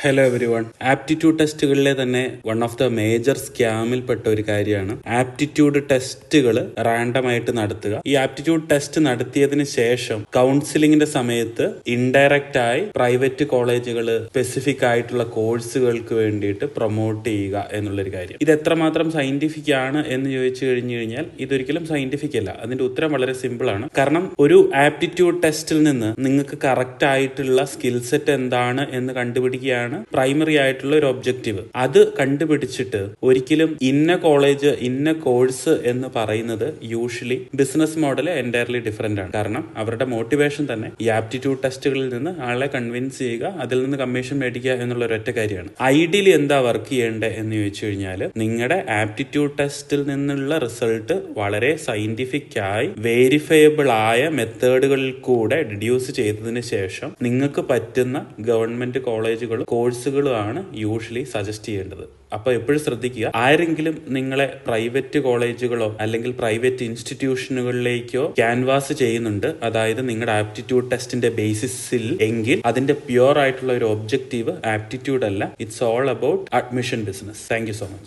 Hello every one. Aptitude ടെസ്റ്റുകളിലെ തന്നെ one of the major സ്കാമിൽപ്പെട്ട ഒരു കാര്യമാണ് ആപ്റ്റിറ്റ്യൂഡ് ടെസ്റ്റുകൾ റാൻഡമായിട്ട് നടത്തുക. ഈ ആപ്റ്റിറ്റ്യൂഡ് ടെസ്റ്റ് നടത്തിയതിന് ശേഷം കൗൺസിലിംഗിന്റെ സമയത്ത് ഇൻഡയറക്റ്റ് ആയി പ്രൈവറ്റ് കോളേജുകൾ സ്പെസിഫിക് ആയിട്ടുള്ള കോഴ്സുകൾക്ക് വേണ്ടിയിട്ട് പ്രൊമോട്ട് ചെയ്യുക എന്നുള്ളൊരു കാര്യം. ഇത് എത്രമാത്രം സയന്റിഫിക് ആണ് എന്ന് ചോദിച്ചു കഴിഞ്ഞു കഴിഞ്ഞാൽ ഇതൊരിക്കലും സയന്റിഫിക് അല്ല. അതിന്റെ ഉത്തരം വളരെ സിമ്പിൾ ആണ്. കാരണം ഒരു ആപ്റ്റിറ്റ്യൂഡ് ടെസ്റ്റിൽ നിന്ന് നിങ്ങൾക്ക് കറക്റ്റ് ആയിട്ടുള്ള സ്കിൽ സെറ്റ് എന്താണ് എന്ന് കണ്ടുപിടിക്കുകയാണ് പ്രൈമറി ആയിട്ടുള്ള ഒരു ഒബ്ജക്റ്റീവ്. അത് കണ്ടുപിടിച്ചിട്ട് ഒരിക്കലും ഇന്ന കോളേജ് ഇന്ന കോഴ്സ് എന്ന് പറയുന്നത് usually business model entirely different ആണ്. കാരണം അവരുടെ മോട്ടിവേഷൻ തന്നെ ഈ ആപ്റ്റിറ്റ്യൂഡ് ടെസ്റ്റുകളിൽ നിന്ന് ആളെ കൺവിൻസ് ചെയ്യുക, അതിൽ നിന്ന് കമ്മീഷൻ മേടിക്കുക എന്നുള്ള ഒരൊറ്റ കാര്യമാണ്. ഐഡിയലി എന്താ വർക്ക് ചെയ്യേണ്ടത് എന്ന് ചോദിച്ചു കഴിഞ്ഞാൽ നിങ്ങളുടെ ആപ്റ്റിറ്റ്യൂഡ് ടെസ്റ്റിൽ നിന്നുള്ള റിസൾട്ട് വളരെ സയന്റിഫിക് ആയി വേരിഫയബിൾ ആയ മെത്തേഡുകളിൽ കൂടെ ഡിഡ്യൂസ് ചെയ്തതിന് ശേഷം നിങ്ങൾക്ക് പറ്റുന്ന ഗവൺമെന്റ് കോളേജുകളും കോഴ്സുകളുമാണ് യൂഷ്വലി സജസ്റ്റ് ചെയ്യേണ്ടത്. അപ്പൊ എപ്പോഴും ശ്രദ്ധിക്കുക, ആരെങ്കിലും നിങ്ങളെ പ്രൈവറ്റ് കോളേജുകളോ അല്ലെങ്കിൽ പ്രൈവറ്റ് ഇൻസ്റ്റിറ്റ്യൂഷനുകളിലേക്കോ ക്യാൻവാസ് ചെയ്യുന്നുണ്ട്, അതായത് നിങ്ങളുടെ ആപ്റ്റിറ്റ്യൂഡ് ടെസ്റ്റിന്റെ ബേസിസിൽ, എങ്കിൽ അതിന്റെ പ്യുവർ ആയിട്ടുള്ള ഒരു ഒബ്ജക്റ്റീവ് ആപ്റ്റിറ്റ്യൂഡ് അല്ല. It's all about admission business. Thank you so much.